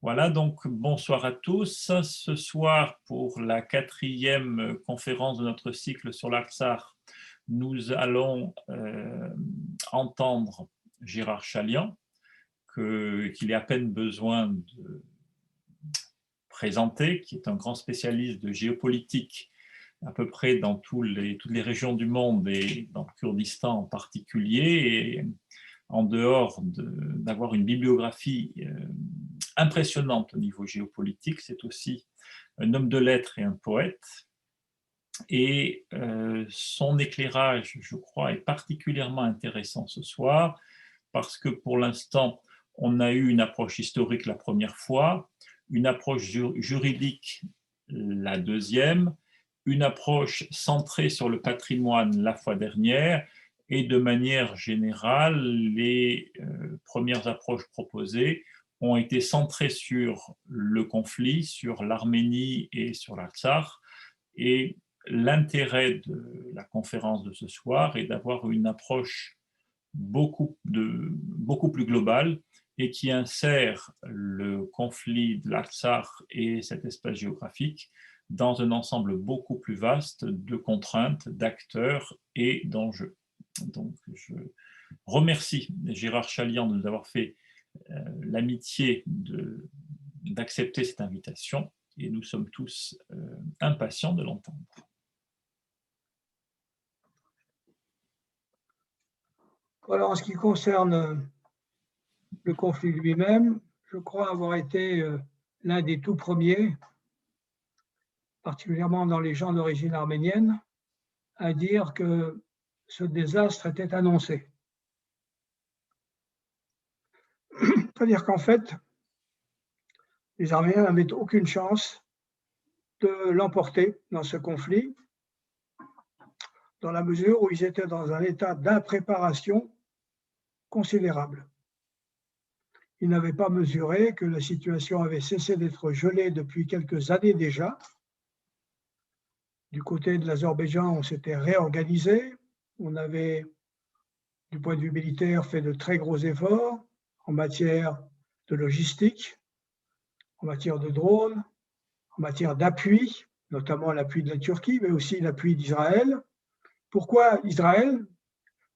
Voilà, donc bonsoir à tous. Ce soir, pour la quatrième conférence de notre cycle sur l'Artsakh, nous allons entendre Gérard Chaliand, qu'il est à peine besoin de présenter, qui est un grand spécialiste de géopolitique à peu près dans toutes les régions du monde et dans le Kurdistan en particulier, et en dehors d'avoir une bibliographie impressionnante au niveau géopolitique, c'est aussi un homme de lettres et un poète. Et son éclairage, je crois, est particulièrement intéressant ce soir, parce que pour l'instant, on a eu une approche historique la première fois, une approche juridique la deuxième, une approche centrée sur le patrimoine la fois dernière, et de manière générale, les premières approches proposées ont été centrées sur le conflit, sur l'Arménie et sur l'Artsakh. Et l'intérêt de la conférence de ce soir est d'avoir une approche beaucoup plus globale et qui insère le conflit de l'Artsakh et cet espace géographique dans un ensemble beaucoup plus vaste de contraintes, d'acteurs et d'enjeux. Donc, je remercie Gérard Chaliand de nous avoir fait l'amitié d'accepter cette invitation, et nous sommes tous impatients de l'entendre. Voilà, en ce qui concerne le conflit lui-même, je crois avoir été l'un des tout premiers, particulièrement dans les gens d'origine arménienne, à dire que ce désastre était annoncé. C'est-à-dire qu'en fait, les Arméniens n'avaient aucune chance de l'emporter dans ce conflit, dans la mesure où ils étaient dans un état d'impréparation considérable. Ils n'avaient pas mesuré que la situation avait cessé d'être gelée depuis quelques années déjà. Du côté de l'Azerbaïdjan, on s'était réorganisé. On avait, du point de vue militaire, fait de très gros efforts en matière de logistique, en matière de drones, en matière d'appui, notamment l'appui de la Turquie, mais aussi l'appui d'Israël. Pourquoi Israël?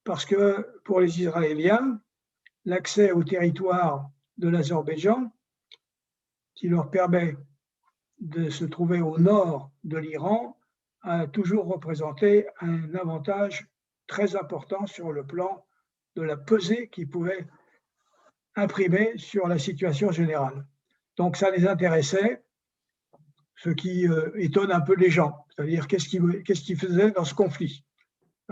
Parce que pour les Israéliens, l'accès au territoire de l'Azerbaïdjan, qui leur permet de se trouver au nord de l'Iran, a toujours représenté un avantage très important sur le plan de la pesée qu'ils pouvaient imprimer sur la situation générale. Donc ça les intéressait, ce qui étonne un peu les gens, c'est-à-dire qu'est-ce qu'ils faisaient dans ce conflit.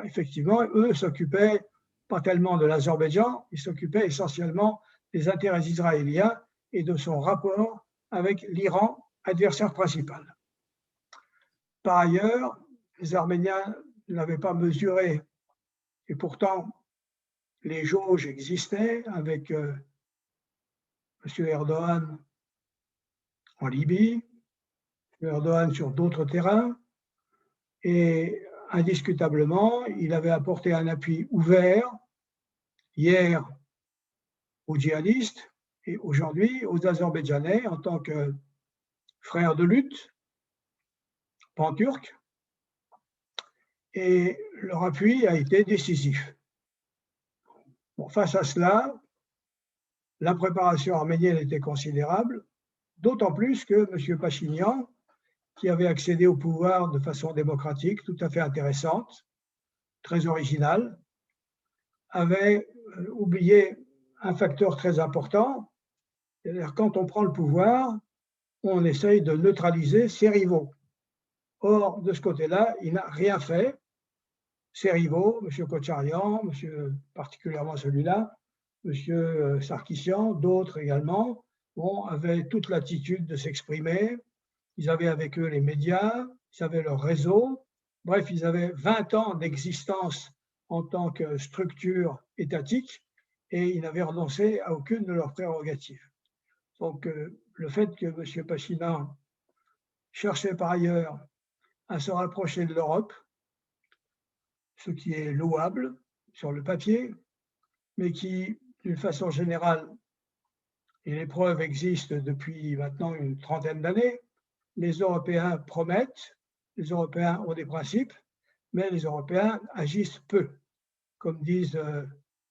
Effectivement, eux s'occupaient pas tellement de l'Azerbaïdjan, ils s'occupaient essentiellement des intérêts israéliens et de son rapport avec l'Iran, adversaire principal. Par ailleurs, les Arméniens n'avaient pas mesuré, et pourtant les jauges existaient avec M. Erdogan en Libye, M. Erdogan sur d'autres terrains, et indiscutablement, il avait apporté un appui ouvert hier aux djihadistes et aujourd'hui aux Azerbaïdjanais en tant que frères de lutte pan-turcs, et leur appui a été décisif. Bon, face à cela, la préparation arménienne était considérable, d'autant plus que M. Pachinian, qui avait accédé au pouvoir de façon démocratique, tout à fait intéressante, très originale, avait oublié un facteur très important, c'est-à-dire quand on prend le pouvoir, on essaye de neutraliser ses rivaux. Or, de ce côté-là, il n'a rien fait. Ses rivaux, M. Kocharyan, particulièrement celui-là, M. Sarkissian, d'autres également, avaient toute l'attitude de s'exprimer. Ils avaient avec eux les médias, ils avaient leur réseau. Bref, ils avaient 20 ans d'existence en tant que structure étatique et ils n'avaient renoncé à aucune de leurs prérogatives. Donc, le fait que M. Pachinian cherchait par ailleurs à se rapprocher de l'Europe, ce qui est louable sur le papier, mais qui, d'une façon générale, et les preuves existent depuis maintenant une trentaine d'années, les Européens promettent, les Européens ont des principes, mais les Européens agissent peu. Comme disent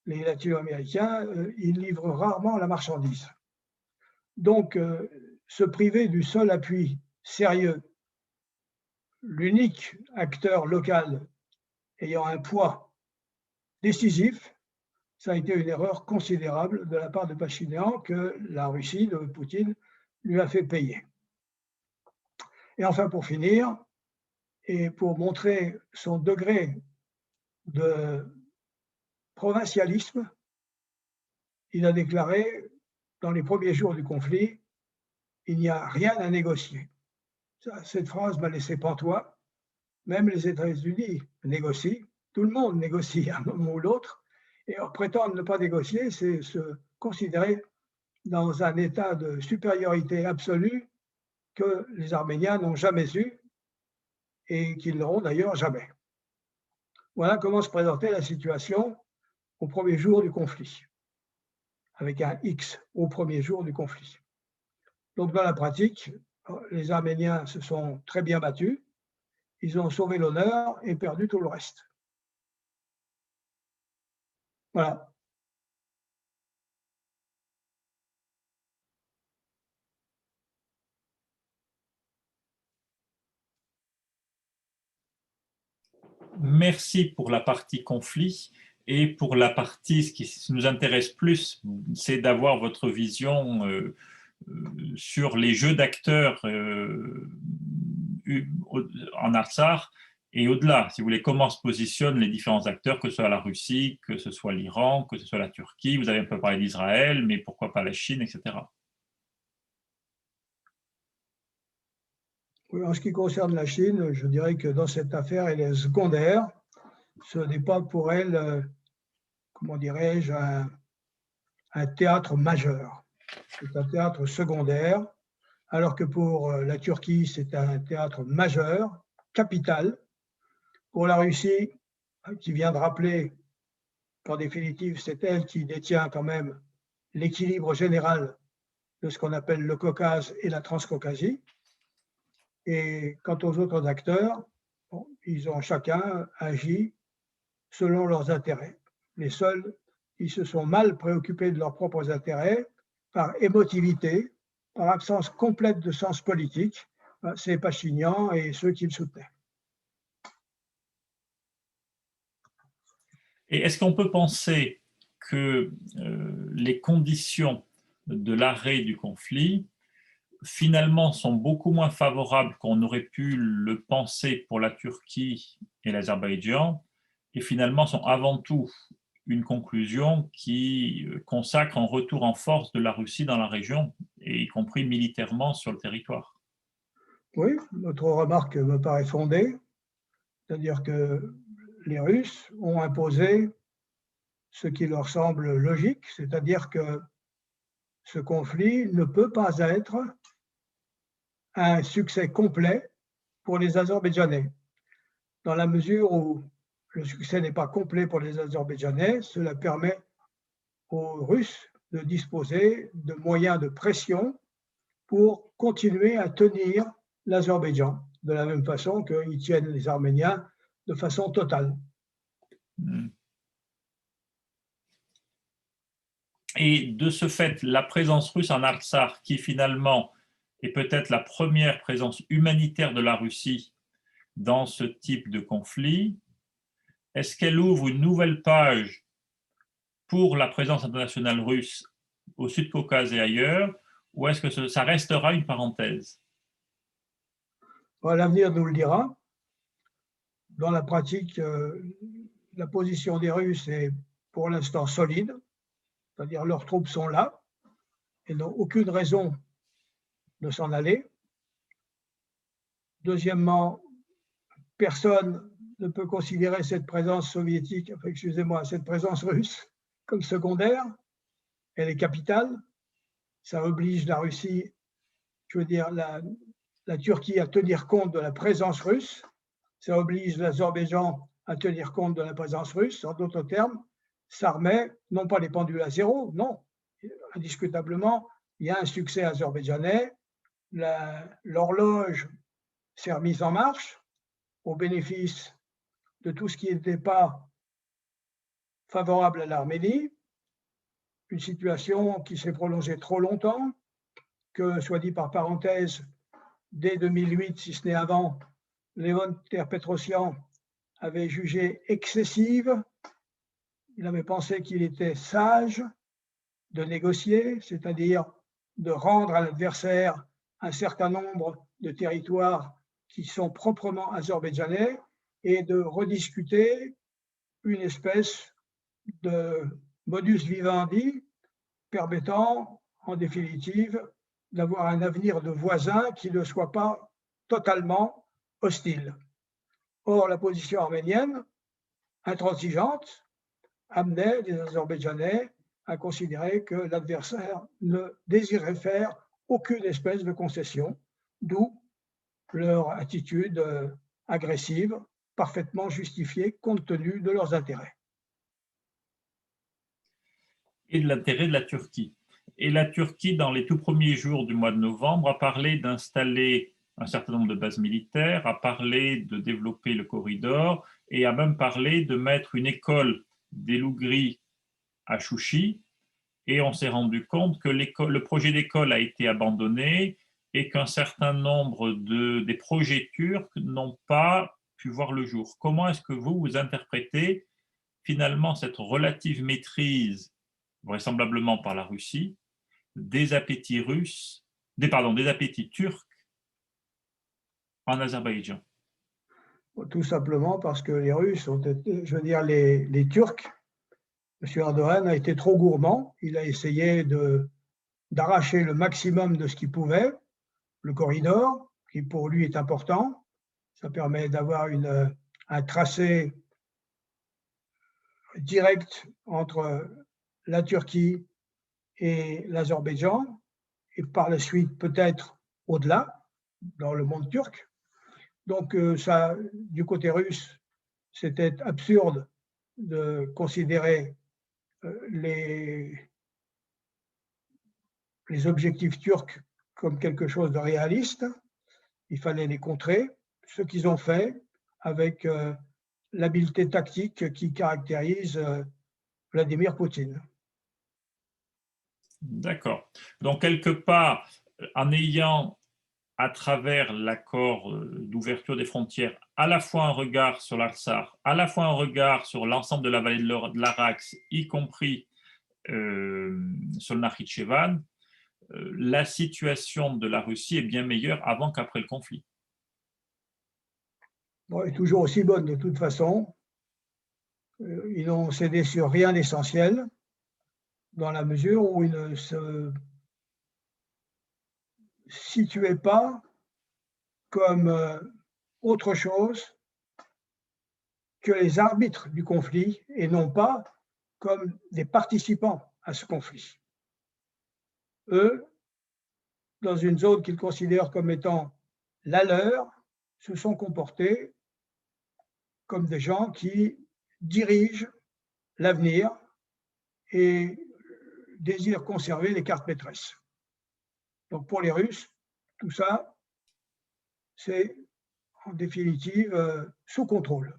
les Latino-Américains, ils livrent rarement la marchandise. Donc, se priver du seul appui sérieux, l'unique acteur local ayant un poids décisif, ça a été une erreur considérable de la part de Pachinian que la Russie de Poutine lui a fait payer. Et enfin, pour finir, et pour montrer son degré de provincialisme, il a déclaré dans les premiers jours du conflit, il n'y a rien à négocier. Cette phrase m'a laissé pantois. Même les États-Unis négocient, tout le monde négocie à un moment ou l'autre, et prétendre ne pas négocier, c'est se considérer dans un état de supériorité absolue que les Arméniens n'ont jamais eu et qu'ils n'auront d'ailleurs jamais. Voilà comment se présentait la situation au premier jour du conflit, avec un X au premier jour du conflit. Donc dans la pratique, les Arméniens se sont très bien battus, ils ont sauvé l'honneur et perdu tout le reste. Voilà. Merci pour la partie conflit. Et pour la partie, ce qui nous intéresse plus, c'est d'avoir votre vision sur les jeux d'acteurs en Artsakh et au-delà, si vous voulez, comment se positionnent les différents acteurs, que ce soit la Russie, que ce soit l'Iran, que ce soit la Turquie. Vous avez un peu parlé d'Israël, mais pourquoi pas la Chine, etc. Oui, en ce qui concerne la Chine, je dirais que dans cette affaire, elle est secondaire. Ce n'est pas pour elle, comment dirais-je, un théâtre majeur. C'est un théâtre secondaire, alors que pour la Turquie, c'est un théâtre majeur, capital. Pour la Russie, qui vient de rappeler qu'en définitive, c'est elle qui détient quand même l'équilibre général de ce qu'on appelle le Caucase et la Transcaucasie. Et quant aux autres acteurs, bon, ils ont chacun agi selon leurs intérêts. Les seuls qui se sont mal préoccupés de leurs propres intérêts, par émotivité, par absence complète de sens politique, c'est Pachinian et ceux qui le soutenaient. Et est-ce qu'on peut penser que les conditions de l'arrêt du conflit finalement sont beaucoup moins favorables qu'on aurait pu le penser pour la Turquie et l'Azerbaïdjan, et finalement sont avant tout une conclusion qui consacre un retour en force de la Russie dans la région, et y compris militairement sur le territoire? Oui, notre remarque me paraît fondée, c'est-à-dire que les Russes ont imposé ce qui leur semble logique, c'est-à-dire que ce conflit ne peut pas être un succès complet pour les Azerbaïdjanais. Dans la mesure où le succès n'est pas complet pour les Azerbaïdjanais, cela permet aux Russes de disposer de moyens de pression pour continuer à tenir l'Azerbaïdjan, de la même façon qu'ils tiennent les Arméniens de façon totale. Et de ce fait, la présence russe en Artsakh, qui finalement est peut-être la première présence humanitaire de la Russie dans ce type de conflit, est-ce qu'elle ouvre une nouvelle page pour la présence internationale russe au Sud-Caucase et ailleurs, ou est-ce que ça restera une parenthèse? L'avenir nous le dira. Dans la pratique, la position des Russes est pour l'instant solide, c'est-à-dire leurs troupes sont là et n'ont aucune raison de s'en aller. Deuxièmement, personne ne peut considérer cette présence soviétique, enfin, excusez-moi, cette présence russe comme secondaire. Elle est capitale. Ça oblige la Russie, je veux dire, la Turquie à tenir compte de la présence russe. Ça oblige l'Azerbaïdjan à tenir compte de la présence russe. En d'autres termes, ça remet non pas les pendules à zéro, non, indiscutablement, il y a un succès azerbaïdjanais, l'horloge s'est remise en marche au bénéfice de tout ce qui n'était pas favorable à l'Arménie, une situation qui s'est prolongée trop longtemps, que, soit dit par parenthèse, dès 2008, si ce n'est avant, Léon Ter-Petrosyan avait jugé excessive. Il avait pensé qu'il était sage de négocier, c'est-à-dire de rendre à l'adversaire un certain nombre de territoires qui sont proprement azerbaïdjanais et de rediscuter une espèce de modus vivendi permettant, en définitive, d'avoir un avenir de voisin qui ne soit pas totalement hostile. Or, la position arménienne, intransigeante, amenait les Azerbaïdjanais à considérer que l'adversaire ne désirait faire aucune espèce de concession, d'où leur attitude agressive, parfaitement justifiée compte tenu de leurs intérêts. Et de l'intérêt de la Turquie. Et la Turquie, dans les tout premiers jours du mois de novembre, a parlé d'installer un certain nombre de bases militaires, a parlé de développer le corridor et a même parlé de mettre une école des Lougris à Chouchi. Et on s'est rendu compte que le projet d'école a été abandonné et qu'un certain nombre des projets turcs n'ont pas pu voir le jour. Comment est-ce que vous interprétez finalement cette relative maîtrise, vraisemblablement par la Russie, des appétits russes, des appétits turcs en Azerbaïdjan? Tout simplement parce que les Russes ont été, je veux dire, les Turcs, M. Erdogan a été trop gourmand, il a essayé d'arracher le maximum de ce qu'il pouvait, le corridor, qui pour lui est important, ça permet d'avoir un tracé direct entre la Turquie et l'Azerbaïdjan, et par la suite peut-être au-delà, dans le monde turc. Donc ça, du côté russe, c'était absurde de considérer les objectifs turcs comme quelque chose de réaliste. Il fallait les contrer, ce qu'ils ont fait avec l'habileté tactique qui caractérise Vladimir Poutine. D'accord. Donc, quelque part, en ayant, à travers l'accord d'ouverture des frontières, à la fois un regard sur l'Artsakh, à la fois un regard sur l'ensemble de la vallée de l'Araxe, y compris sur le Nakhitchevan, la situation de la Russie est bien meilleure avant qu'après le conflit. Bon, elle est toujours aussi bonne de toute façon. Ils n'ont cédé sur rien d'essentiel, dans la mesure où ils ne se situaient pas comme autre chose que les arbitres du conflit et non pas comme des participants à ce conflit. Eux, dans une zone qu'ils considèrent comme étant la leur, se sont comportés comme des gens qui dirigent l'avenir et désirent conserver les cartes maîtresses. Donc pour les Russes, tout ça, c'est en définitive sous contrôle.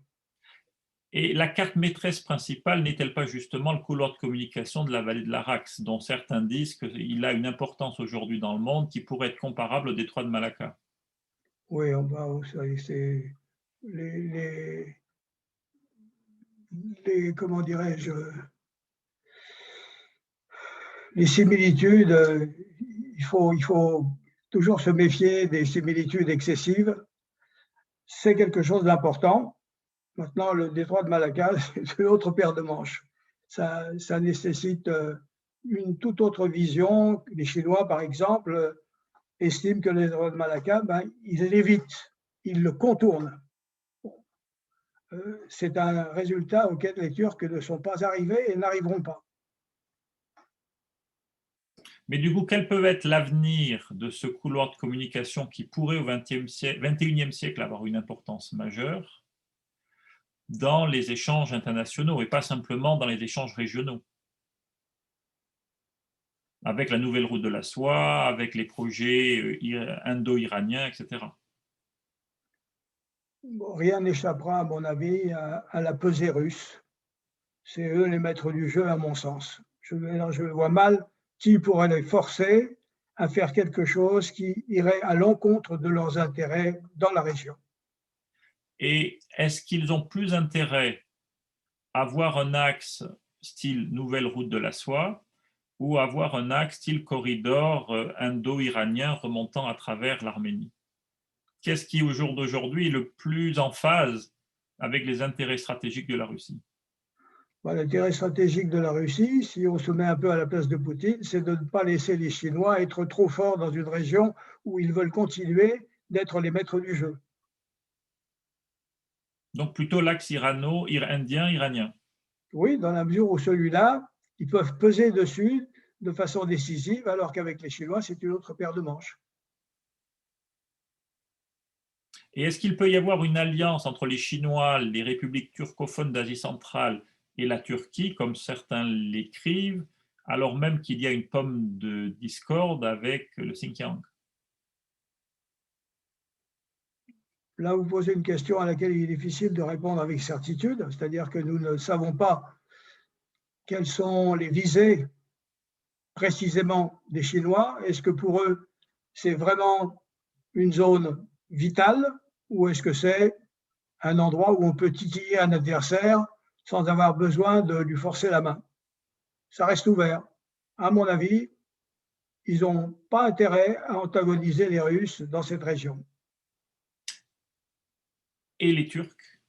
Et la carte maîtresse principale n'est-elle pas justement le couloir de communication de la vallée de l'Araxe, dont certains disent qu'il a une importance aujourd'hui dans le monde qui pourrait être comparable au détroit de Malacca? Oui, c'est comment dirais-je, les similitudes, il faut toujours se méfier des similitudes excessives. C'est quelque chose d'important. Maintenant, le détroit de Malacca, c'est une autre paire de manches. Ça nécessite une toute autre vision. Les Chinois, par exemple, estiment que le détroit de Malacca, ils l'évitent, ils le contournent. C'est un résultat auquel les Turcs ne sont pas arrivés et n'arriveront pas. Mais du coup, quel peut être l'avenir de ce couloir de communication qui pourrait au XXIe siècle avoir une importance majeure dans les échanges internationaux et pas simplement dans les échanges régionaux. Avec la nouvelle route de la soie, avec les projets indo-iraniens, etc. Bon, rien n'échappera, à mon avis, à la pesée russe. C'est eux les maîtres du jeu, à mon sens. Je vois mal qui pourrait les forcer à faire quelque chose qui irait à l'encontre de leurs intérêts dans la région. Et est-ce qu'ils ont plus intérêt à avoir un axe style nouvelle route de la soie ou avoir un axe style corridor indo-iranien remontant à travers l'Arménie? Qu'est-ce qui, au jour d'aujourd'hui, est le plus en phase avec les intérêts stratégiques de la Russie? Bah, l'intérêt stratégique de la Russie, si on se met un peu à la place de Poutine, c'est de ne pas laisser les Chinois être trop forts dans une région où ils veulent continuer d'être les maîtres du jeu. Donc plutôt l'axe indien, iranien. Oui, dans la mesure où celui-là, ils peuvent peser dessus de façon décisive, alors qu'avec les Chinois, c'est une autre paire de manches. Et est-ce qu'il peut y avoir une alliance entre les Chinois, les républiques turcophones d'Asie centrale et la Turquie, comme certains l'écrivent, alors même qu'il y a une pomme de discorde avec le Xinjiang? Là, vous posez une question à laquelle il est difficile de répondre avec certitude, c'est-à-dire que nous ne savons pas quelles sont les visées précisément des Chinois. Est-ce que pour eux, c'est vraiment une zone vitale ou est-ce que c'est un endroit où on peut titiller un adversaire sans avoir besoin de lui forcer la main? Ça reste ouvert. À mon avis, ils n'ont pas intérêt à antagoniser les Russes dans cette région. Et les Turcs?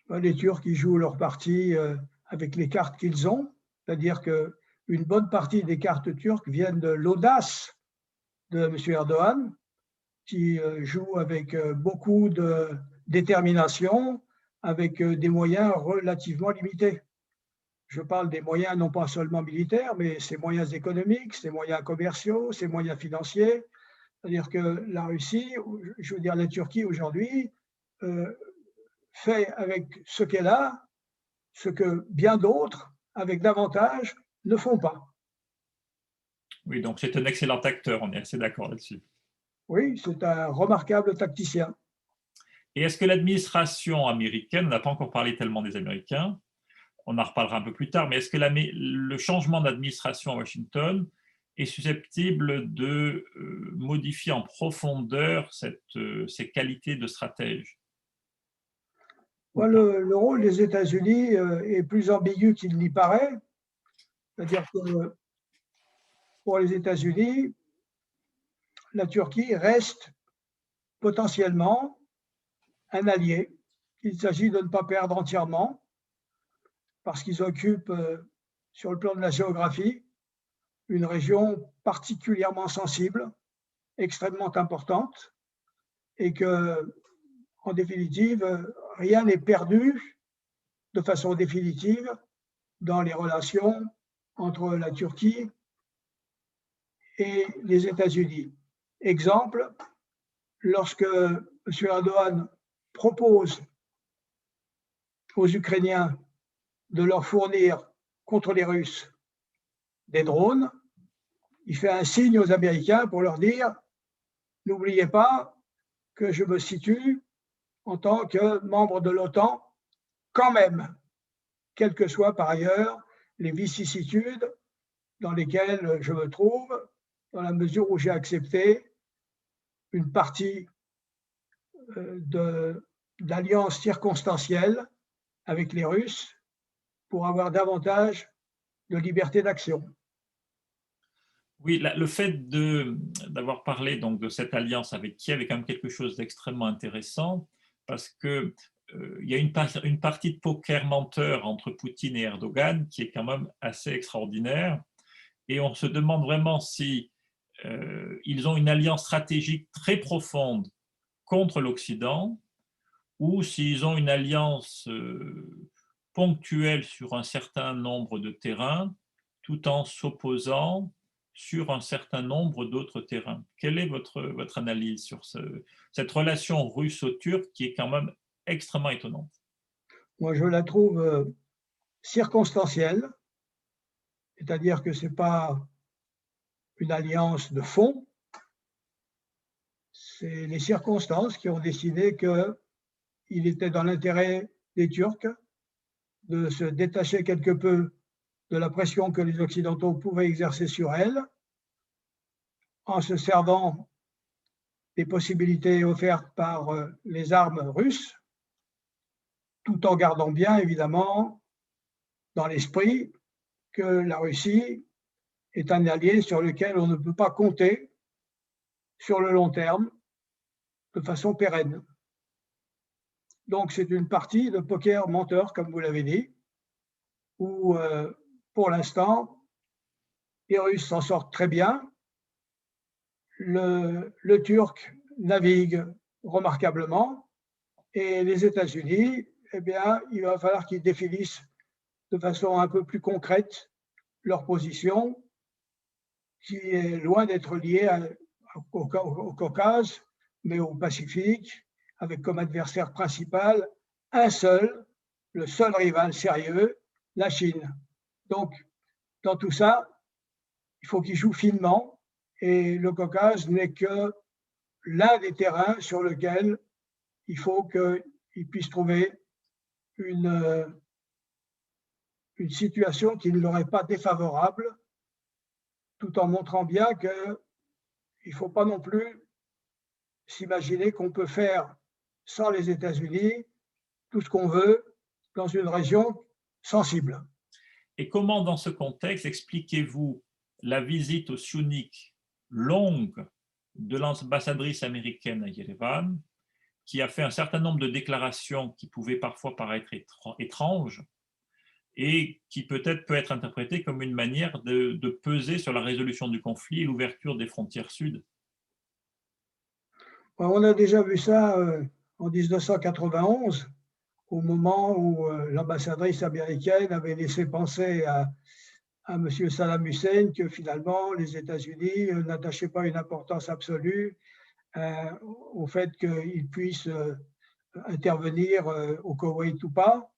Les Turcs, ils jouent leur partie avec les cartes qu'ils ont, c'est-à-dire qu'une bonne partie des cartes turques viennent de l'audace de M. Erdogan, qui joue avec beaucoup de détermination, avec des moyens relativement limités. Je parle des moyens non pas seulement militaires, mais ses moyens économiques, ses moyens commerciaux, ses moyens financiers. C'est-à-dire que la Russie, je veux dire la Turquie aujourd'hui, euh, fait avec ce qu'elle a, ce que bien d'autres, avec davantage, ne font pas. Oui, donc c'est un excellent acteur, on est assez d'accord là-dessus. Oui, c'est un remarquable tacticien. Et est-ce que l'administration américaine, on n'a pas encore parlé tellement des Américains, on en reparlera un peu plus tard, mais est-ce que le changement d'administration à Washington est susceptible de modifier en profondeur ces qualités de stratège? Le rôle des États-Unis est plus ambigu qu'il n'y paraît. C'est-à-dire que pour les États-Unis, la Turquie reste potentiellement un allié qu'il s'agit de ne pas perdre entièrement parce qu'ils occupent, sur le plan de la géographie, une région particulièrement sensible, extrêmement importante, et que, en définitive, rien n'est perdu de façon définitive dans les relations entre la Turquie et les États-Unis. Exemple, lorsque M. Erdogan propose aux Ukrainiens de leur fournir contre les Russes des drones, il fait un signe aux Américains pour leur dire « N'oubliez pas que je me situe en tant que membre de l'OTAN quand même, quelles que soient par ailleurs les vicissitudes dans lesquelles je me trouve, dans la mesure où j'ai accepté une partie de l'alliance circonstancielle avec les Russes pour avoir davantage de liberté d'action. » Oui, le fait d'avoir parlé donc de cette alliance avec Kiev est quand même quelque chose d'extrêmement intéressant parce que il y a une partie de poker menteur entre Poutine et Erdogan qui est quand même assez extraordinaire. Et on se demande vraiment si ils ont une alliance stratégique très profonde contre l'Occident ou s'ils ont une alliance ponctuelle sur un certain nombre de terrains tout en s'opposant sur un certain nombre d'autres terrains. Quelle est votre analyse sur cette relation russo-turque qui est quand même extrêmement étonnante? moi je la trouve circonstancielle, c'est-à-dire que ce n'est pas une alliance de fond, c'est les circonstances qui ont décidé qu'il était dans l'intérêt des Turcs de se détacher quelque peu de la pression que les Occidentaux pouvaient exercer sur elle, en se servant des possibilités offertes par les armes russes, tout en gardant bien évidemment dans l'esprit que la Russie est un allié sur lequel on ne peut pas compter sur le long terme de façon pérenne. Donc c'est une partie de poker menteur, comme vous l'avez dit, où pour l'instant, les Russes s'en sortent très bien, le Turc navigue remarquablement, et les États-Unis, eh bien, il va falloir qu'ils définissent de façon un peu plus concrète leur position, qui est loin d'être liée au Caucase, mais au Pacifique, avec comme adversaire principal un seul, le seul rival sérieux, la Chine. Donc, dans tout ça, il faut qu'ils jouent finement, et le Caucase n'est que l'un des terrains sur lesquels il faut qu'ils puissent trouver une situation qui ne leur est pas défavorable, tout en montrant bien qu'il ne faut pas non plus s'imaginer qu'on peut faire sans les États-Unis tout ce qu'on veut dans une région sensible. Et comment, dans ce contexte, expliquez-vous la visite au Syunik longue de l'ambassadrice américaine à Yerevan, qui a fait un certain nombre de déclarations qui pouvaient parfois paraître étranges et qui peut-être peut être interprétée comme une manière de peser sur la résolution du conflit et l'ouverture des frontières sud? On a déjà vu ça en 1991, au moment où l'ambassadrice américaine avait laissé penser à M. Saddam Hussein que finalement les États-Unis n'attachaient pas une importance absolue au fait qu'ils puissent intervenir au Koweït ou pas.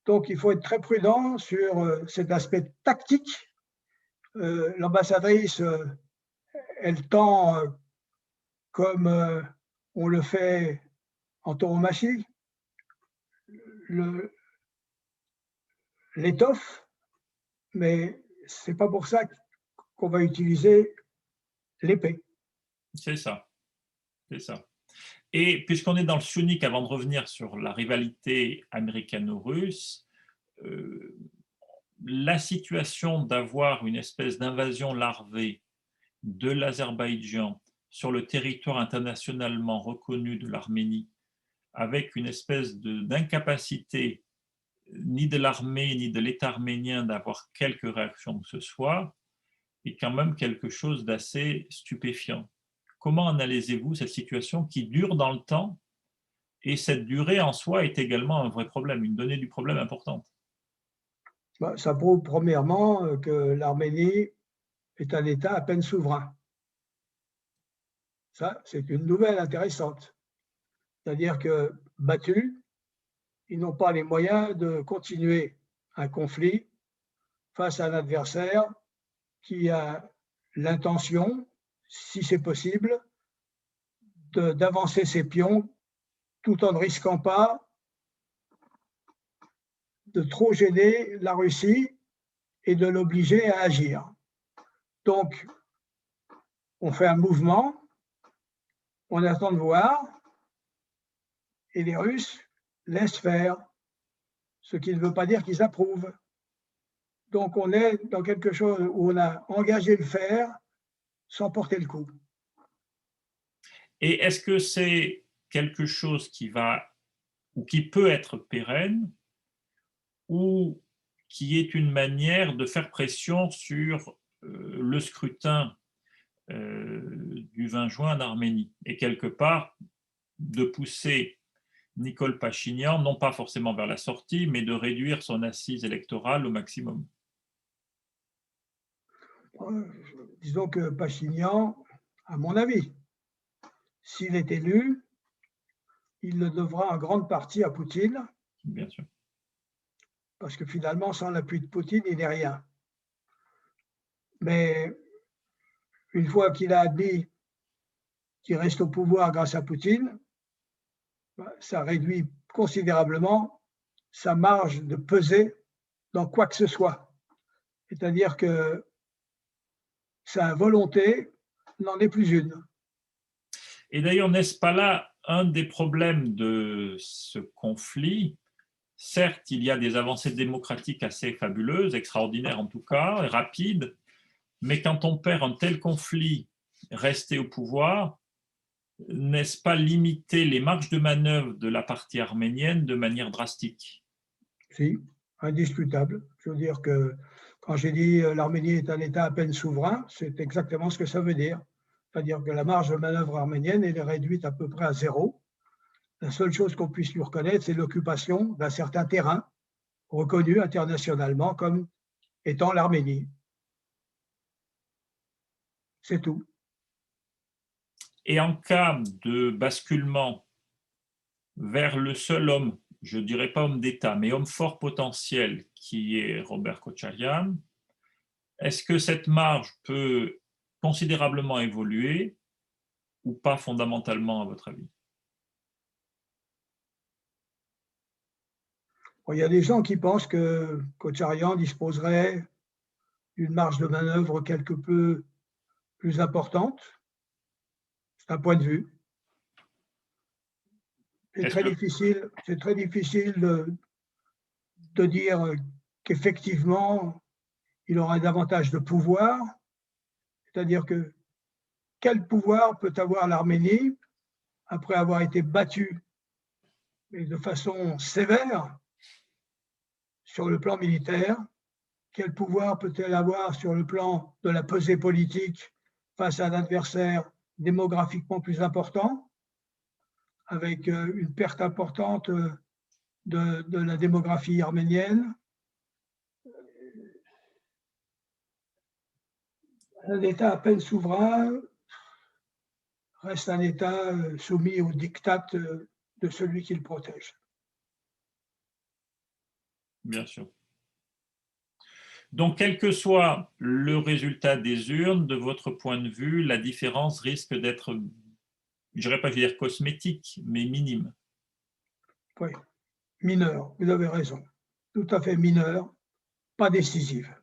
Donc il faut être très prudent sur cet aspect tactique. L'ambassadrice, elle tend, comme on le fait en tauromachie, l'étoffe, mais ce n'est pas pour ça qu'on va utiliser l'épée. C'est ça, c'est ça. Et puisqu'on est dans le Syunik, avant de revenir sur la rivalité américano-russe, la situation d'avoir une espèce d'invasion larvée de l'Azerbaïdjan sur le territoire internationalement reconnu de l'Arménie, avec une espèce d'incapacité ni de l'armée ni de l'État arménien d'avoir quelque réaction que ce soit, est quand même quelque chose d'assez stupéfiant. Comment analysez-vous cette situation qui dure dans le temps? Et cette durée en soi est également un vrai problème, une donnée du problème importante. Ça prouve premièrement que l'Arménie est un État à peine souverain. Ça, c'est une nouvelle intéressante. C'est-à-dire que battus, ils n'ont pas les moyens de continuer un conflit face à un adversaire qui a l'intention, si c'est possible, d'avancer ses pions tout en ne risquant pas de trop gêner la Russie et de l'obliger à agir. Donc, on fait un mouvement, on attend de voir, et les Russes laissent faire, ce qui ne veut pas dire qu'ils approuvent. Donc, on est dans quelque chose où on a engagé le fer sans porter le coup. Et est-ce que c'est quelque chose qui va ou qui peut être pérenne ou qui est une manière de faire pression sur le scrutin du 20 juin en Arménie et quelque part de pousser Nicole Pachinian, non pas forcément vers la sortie, mais de réduire son assise électorale au maximum? Disons que Pachinian, à mon avis, s'il est élu, il le devra en grande partie à Poutine. Bien sûr. parce que finalement, sans l'appui de Poutine, il n'est rien. Mais une fois qu'il a admis qu'il reste au pouvoir grâce à Poutine, ça réduit considérablement sa marge de peser dans quoi que ce soit. C'est-à-dire que sa volonté n'en est plus une. Et d'ailleurs, n'est-ce pas là un des problèmes de ce conflit? Certes, il y a des avancées démocratiques assez fabuleuses, extraordinaires en tout cas, et rapides, mais quand on perd un tel conflit, rester au pouvoir, n'est-ce pas limiter les marges de manœuvre de la partie arménienne de manière drastique? Si, indiscutable. Je veux dire que quand j'ai dit l'Arménie est un État à peine souverain, c'est exactement ce que ça veut dire. C'est-à-dire que la marge de manœuvre arménienne elle est réduite à peu près à zéro. La seule chose qu'on puisse lui reconnaître, c'est l'occupation d'un certain terrain reconnu internationalement comme étant l'Arménie. C'est tout. Et en cas de basculement vers le seul homme, je ne dirais pas homme d'État, mais homme fort potentiel, qui est Robert Kocharyan, est-ce que cette marge peut considérablement évoluer ou pas fondamentalement, à votre avis? Bon, il y a des gens qui pensent que Kocharyan disposerait d'une marge de manœuvre quelque peu plus importante. C'est un point de vue. C'est Est-ce très que, difficile, c'est très difficile de dire qu'effectivement, il aurait davantage de pouvoir. C'est-à-dire que quel pouvoir peut avoir l'Arménie après avoir été battue et de façon sévère sur le plan militaire? Quel pouvoir peut-elle avoir sur le plan de la pesée politique face à un adversaire démographiquement plus important, avec une perte importante de la démographie arménienne? Un État à peine souverain reste un État soumis au diktat de celui qui le protège. bien sûr. Donc, quel que soit le résultat des urnes, de votre point de vue, la différence risque d'être, je dirais pas, je vais dire cosmétique, mais minime. Oui, mineure, vous avez raison. Tout à fait mineure, pas décisive.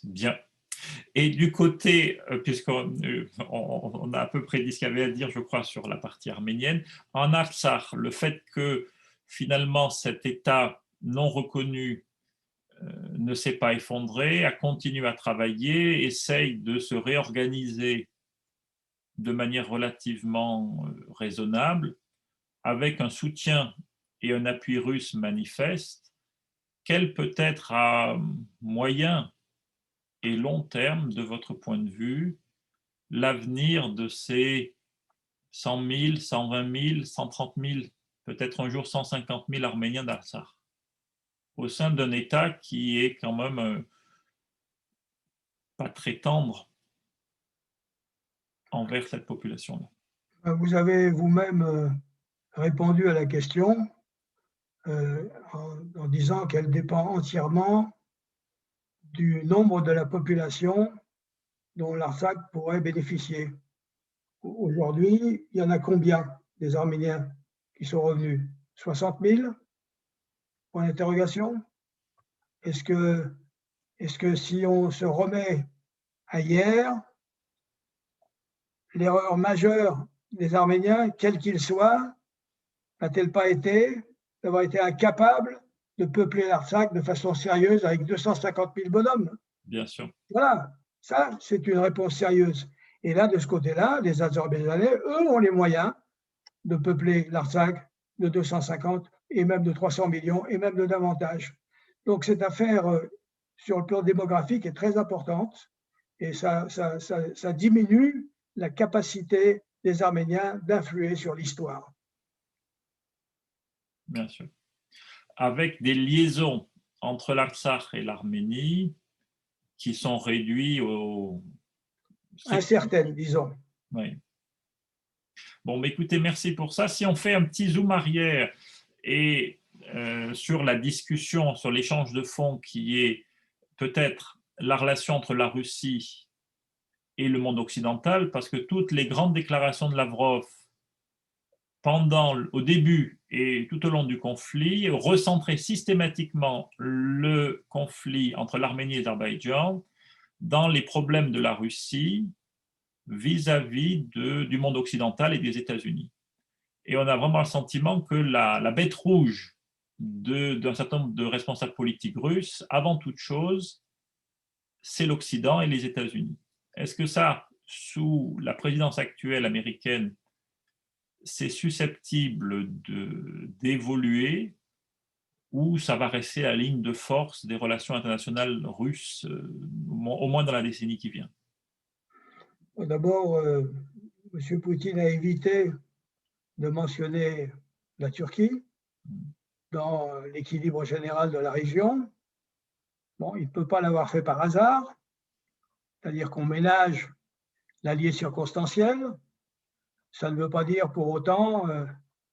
Bien. Et du côté, puisqu'on on a à peu près dit ce qu'il y avait à dire, je crois, sur la partie arménienne, en Artsakh, le fait que finalement cet État non reconnu ne s'est pas effondré, a continué à travailler, essaye de se réorganiser de manière relativement raisonnable, avec un soutien et un appui russe manifeste, quel peut être à moyen et long terme, de votre point de vue, l'avenir de ces 100 000, 120 000, 130 000, peut-être un jour 150 000 Arméniens d'Artsakh, au sein d'un État qui est quand même pas très tendre envers cette population-là? Vous avez vous-même répondu à la question en disant qu'elle dépend entièrement du nombre de la population dont l'Artsakh pourrait bénéficier. Aujourd'hui, il y en a combien des Arméniens qui sont revenus? 60 000? Point d'interrogation. Est-ce que si on se remet à hier, l'erreur majeure des Arméniens, quels qu'ils soient, n'a-t-elle pas été d'avoir été incapables de peupler l'Artsakh de façon sérieuse avec 250 000 bonhommes? Bien sûr. Voilà, ça, c'est une réponse sérieuse. Et là, de ce côté-là, les Azerbaïdjanais, eux, ont les moyens de peupler l'Artsakh de 250 et même de 300 millions et même de davantage. Donc cette affaire, sur le plan démographique, est très importante et ça diminue la capacité des Arméniens d'influer sur l'histoire. Bien sûr. Avec des liaisons entre l'Artsakh et l'Arménie qui sont réduites au... Incertaine, disons. Oui. Bon, mais écoutez, merci pour ça. Si on fait un petit zoom arrière et sur la discussion, sur l'échange de fonds qui est peut-être la relation entre la Russie et le monde occidental, parce que toutes les grandes déclarations de Lavrov au début et tout au long du conflit recentraient systématiquement le conflit entre l'Arménie et l'Azerbaïdjan dans les problèmes de la Russie vis-à-vis du monde occidental et des États-Unis. Et on a vraiment le sentiment que la bête rouge d'un certain nombre de responsables politiques russes, avant toute chose, c'est l'Occident et les États-Unis. Est-ce que ça, sous la présidence actuelle américaine, c'est susceptible d'évoluer ou ça va rester la ligne de force des relations internationales russes, au moins dans la décennie qui vient? D'abord, M. Poutine a évité de mentionner la Turquie dans l'équilibre général de la région. Bon, il ne peut pas l'avoir fait par hasard, c'est-à-dire qu'on ménage l'allié circonstanciel. Ça ne veut pas dire pour autant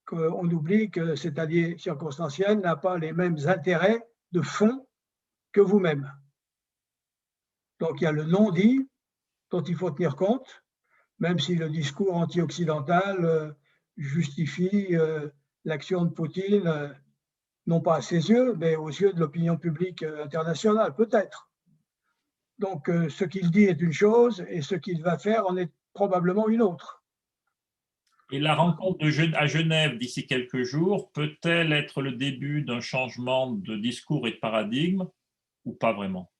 qu'on oublie que cet allié circonstanciel n'a pas les mêmes intérêts de fond que vous-même. Donc il y a le non-dit dont il faut tenir compte, même si le discours anti-occidental justifie l'action de Poutine, non pas à ses yeux, mais aux yeux de l'opinion publique internationale, peut-être. Donc ce qu'il dit est une chose et ce qu'il va faire en est probablement une autre. Et la rencontre à Genève d'ici quelques jours peut-elle être le début d'un changement de discours et de paradigme ou pas vraiment?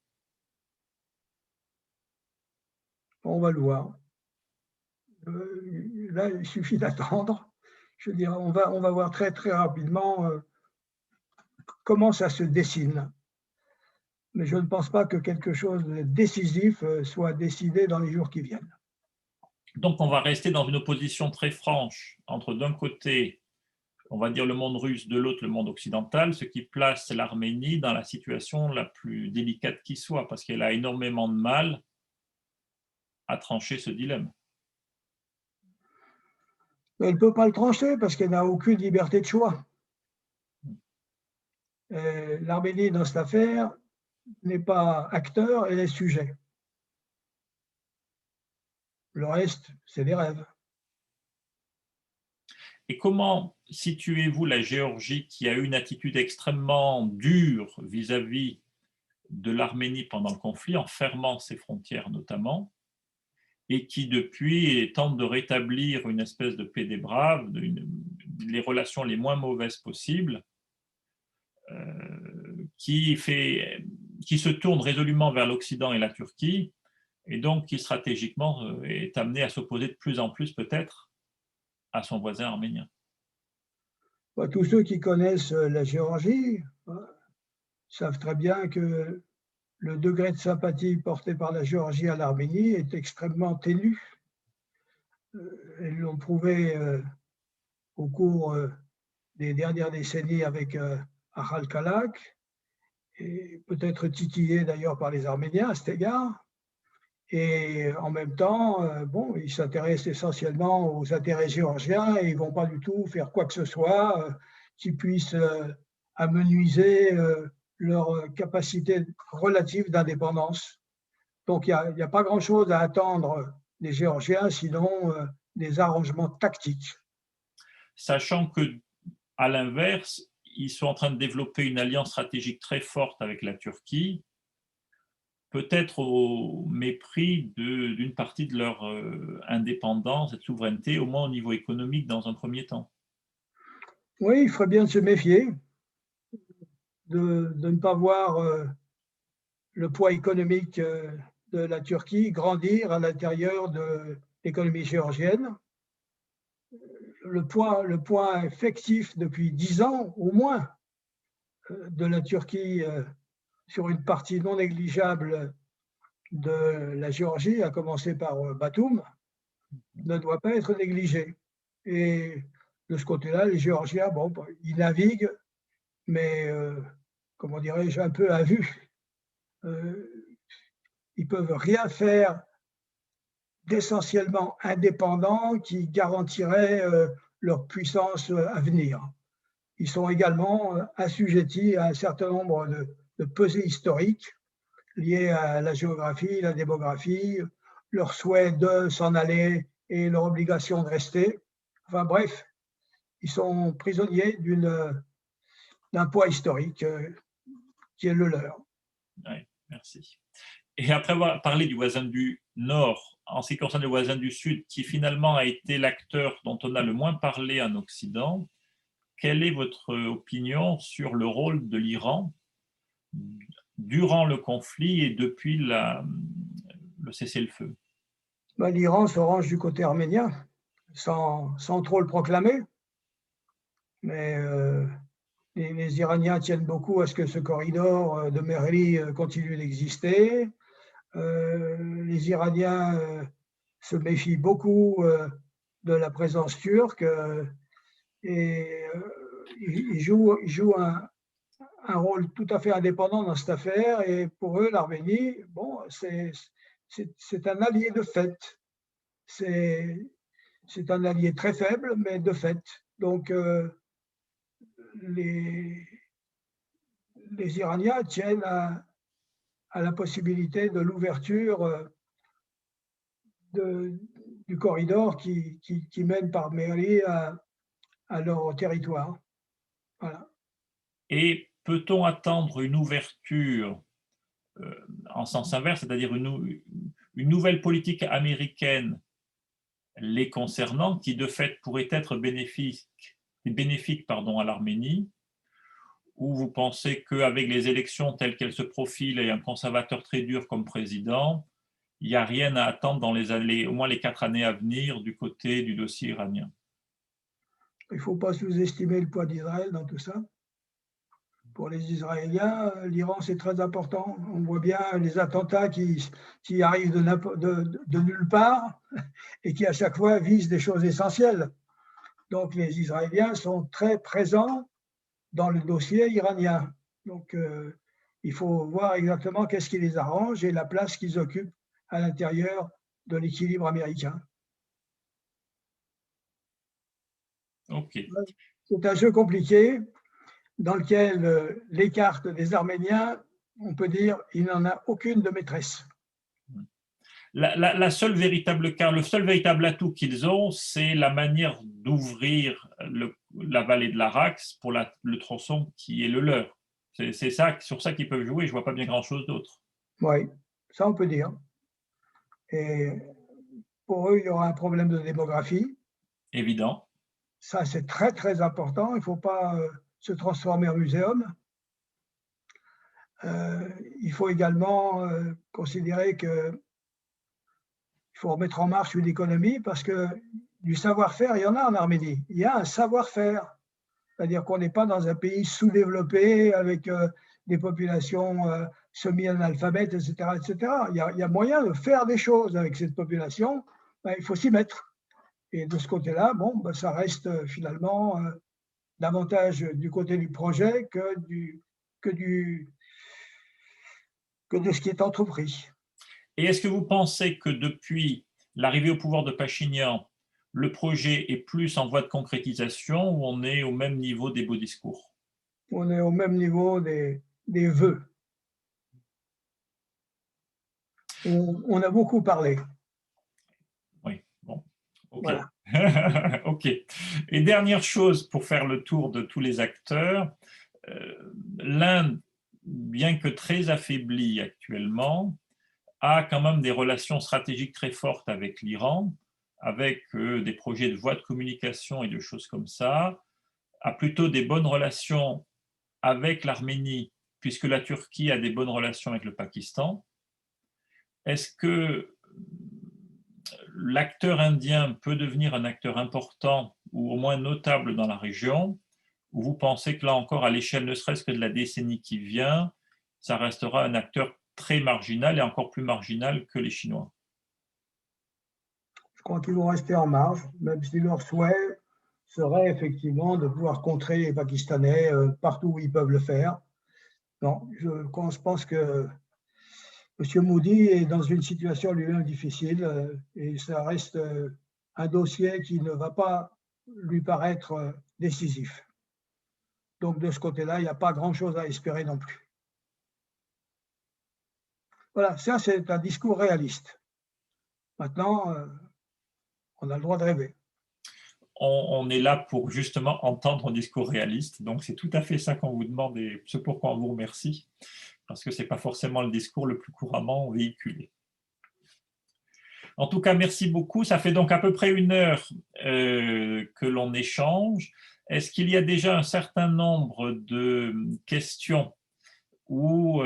On va le voir. Là, il suffit d'attendre. Je veux dire, on va voir très, très rapidement comment ça se dessine. Mais je ne pense pas que quelque chose de décisif soit décidé dans les jours qui viennent. Donc on va rester dans une opposition très franche entre d'un côté, on va dire le monde russe, de l'autre le monde occidental, ce qui place l'Arménie dans la situation la plus délicate qui soit, parce qu'elle a énormément de mal à trancher ce dilemme. Mais elle ne peut pas le trancher parce qu'elle n'a aucune liberté de choix. L'Arménie, dans cette affaire, n'est pas acteur, elle est sujet. Le reste, c'est des rêves. Et comment situez-vous la Géorgie qui a eu une attitude extrêmement dure vis-à-vis de l'Arménie pendant le conflit, en fermant ses frontières notamment, et qui depuis tente de rétablir une espèce de paix des braves, les relations les moins mauvaises possibles, qui se tourne résolument vers l'Occident et la Turquie, et donc qui stratégiquement est amené à s'opposer de plus en plus peut-être à son voisin arménien. Tous ceux qui connaissent la Géorgie savent très bien que le degré de sympathie porté par la Géorgie à l'Arménie est extrêmement ténu. Ils l'ont prouvé au cours des dernières décennies avec Akhalkalak, et peut-être titillé d'ailleurs par les Arméniens à cet égard. Et en même temps, bon, ils s'intéressent essentiellement aux intérêts géorgiens et ils ne vont pas du tout faire quoi que ce soit qui puisse amenuiser leur capacité relative d'indépendance. Donc il n'y a pas grand-chose à attendre des Géorgiens, sinon des arrangements tactiques. Sachant que, à l'inverse, ils sont en train de développer une alliance stratégique très forte avec la Turquie, peut-être au mépris d'une partie de leur indépendance et de souveraineté, au moins au niveau économique dans un premier temps. Oui, il ferait bien de se méfier, de ne pas voir le poids économique de la Turquie grandir à l'intérieur de l'économie géorgienne. Le point effectif depuis 10 ans au moins de la Turquie sur une partie non négligeable de la Géorgie, à commencer par Batoum, ne doit pas être négligé. Et de ce côté-là, les Géorgiens, bon, ils naviguent, mais comment dirais-je, un peu à vue. Ils ne peuvent rien faire d'essentiellement indépendants qui garantiraient leur puissance à venir. Ils sont également assujettis à un certain nombre de pesées historiques liées à la géographie, la démographie, leur souhait de s'en aller et leur obligation de rester. Enfin bref, ils sont prisonniers d'un poids historique qui est le leur. Oui, merci. Et après avoir parlé du voisin du Nord, en ce qui concerne le voisin du Sud, qui finalement a été l'acteur dont on a le moins parlé en Occident, quelle est votre opinion sur le rôle de l'Iran durant le conflit et depuis le cessez-le-feu? L'Iran se range du côté arménien, sans trop le proclamer, mais les Iraniens tiennent beaucoup à ce que ce corridor de Merli continue d'exister. Les Iraniens se méfient beaucoup de la présence turque et ils jouent un rôle tout à fait indépendant dans cette affaire. Et pour eux, l'Arménie, bon, c'est un allié de fait. C'est un allié très faible, mais de fait. Donc, les Iraniens tiennent à la possibilité de l'ouverture du corridor qui mène par Merli à leur territoire. Voilà. Et peut-on attendre une ouverture en sens inverse, c'est-à-dire une nouvelle politique américaine les concernant qui de fait pourrait être bénéfique à l'Arménie, ou vous pensez qu'avec les élections telles qu'elles se profilent et un conservateur très dur comme président, il n'y a rien à attendre dans au moins les 4 années à venir du côté du dossier iranien? Il ne faut pas sous-estimer le poids d'Israël dans tout ça. Pour les Israéliens, l'Iran, c'est très important. On voit bien les attentats qui arrivent de nulle part et qui, à chaque fois, visent des choses essentielles. Donc, les Israéliens sont très présents dans le dossier iranien. Donc, il faut voir exactement qu'est-ce qui les arrange et la place qu'ils occupent à l'intérieur de l'équilibre américain. Ok. C'est un jeu compliqué dans lequel les cartes des Arméniens, on peut dire, il n'en a aucune de maîtresse. Le seul véritable atout qu'ils ont, c'est la manière d'ouvrir la vallée de l'Arax pour le tronçon qui est le leur. C'est sur ça qu'ils peuvent jouer. Je ne vois pas bien grand-chose d'autre. Oui, ça on peut dire. Et pour eux, il y aura un problème de démographie. Évident. Ça, c'est très, très important. Il ne faut pas se transformer en muséum. Il faut également considérer qu'il faut remettre en marche une économie parce que du savoir-faire, il y en a en Arménie. Il y a un savoir-faire. C'est-à-dire qu'on n'est pas dans un pays sous-développé avec des populations semi-analphabètes, etc., etc. Il y a moyen de faire des choses avec cette population. Ben, il faut s'y mettre. Et de ce côté-là, bon, ben, ça reste finalement davantage du côté du projet que de ce qui est entrepris. Et est-ce que vous pensez que depuis l'arrivée au pouvoir de Pachinian, le projet est plus en voie de concrétisation ou on est au même niveau des beaux discours? On est au même niveau des vœux. On a beaucoup parlé. Oui, bon, ok. Voilà. Ok. Et dernière chose pour faire le tour de tous les acteurs, l'Inde, bien que très affaiblie actuellement, a quand même des relations stratégiques très fortes avec l'Iran, avec des projets de voies de communication et de choses comme ça, a plutôt des bonnes relations avec l'Arménie, puisque la Turquie a des bonnes relations avec le Pakistan. Est-ce que l'acteur indien peut devenir un acteur important ou au moins notable dans la région, ou vous pensez que là encore, à l'échelle ne serait-ce que de la décennie qui vient, ça restera un acteur très marginal et encore plus marginal que les Chinois? Je crois qu'ils vont rester en marge, même si leur souhait serait effectivement de pouvoir contrer les Pakistanais partout où ils peuvent le faire. Non, je pense que M. Moody est dans une situation lui-même difficile et ça reste un dossier qui ne va pas lui paraître décisif. Donc de ce côté-là, il n'y a pas grand-chose à espérer non plus. Voilà, ça c'est un discours réaliste. Maintenant, on a le droit de rêver. On est là pour justement entendre un discours réaliste, donc c'est tout à fait ça qu'on vous demande et ce pourquoi on vous remercie, parce que ce n'est pas forcément le discours le plus couramment véhiculé. En tout cas, merci beaucoup. Ça fait donc à peu près 1 heure que l'on échange. Est-ce qu'il y a déjà un certain nombre de questions ou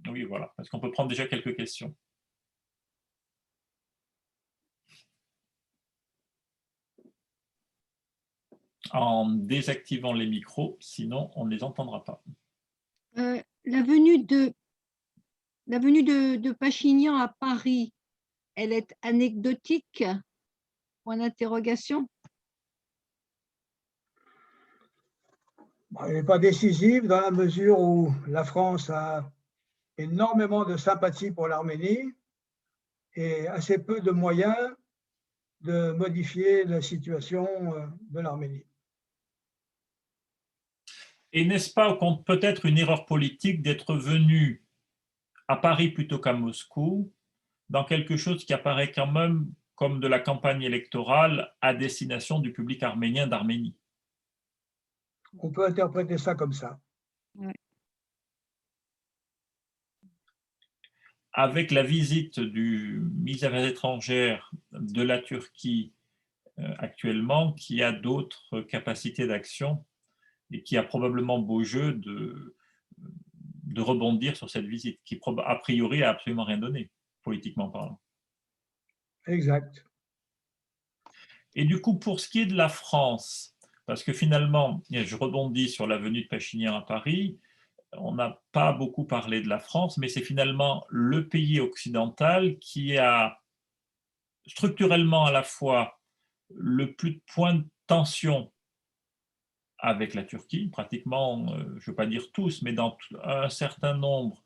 oui, voilà, parce qu'on peut prendre déjà quelques questions. En désactivant les micros, sinon on ne les entendra pas. La venue de Pachinian à Paris, elle est anecdotique? Point d'interrogation. Elle n'est pas décisive dans la mesure où la France a énormément de sympathie pour l'Arménie et assez peu de moyens de modifier la situation de l'Arménie. Et n'est-ce pas peut-être une erreur politique d'être venu à Paris plutôt qu'à Moscou dans quelque chose qui apparaît quand même comme de la campagne électorale à destination du public arménien d'Arménie? On peut interpréter ça comme ça. Ouais. Avec la visite du ministre des Affaires étrangères de la Turquie actuellement, qui a d'autres capacités d'action et qui a probablement beau jeu de rebondir sur cette visite, qui a priori n'a absolument rien donné, politiquement parlant. Exact. Et du coup, pour ce qui est de la France, parce que finalement, je rebondis sur la venue de Pachinian à Paris, on n'a pas beaucoup parlé de la France, mais c'est finalement le pays occidental qui a structurellement à la fois le plus de points de tension avec la Turquie, pratiquement, je ne veux pas dire tous, mais dans un certain nombre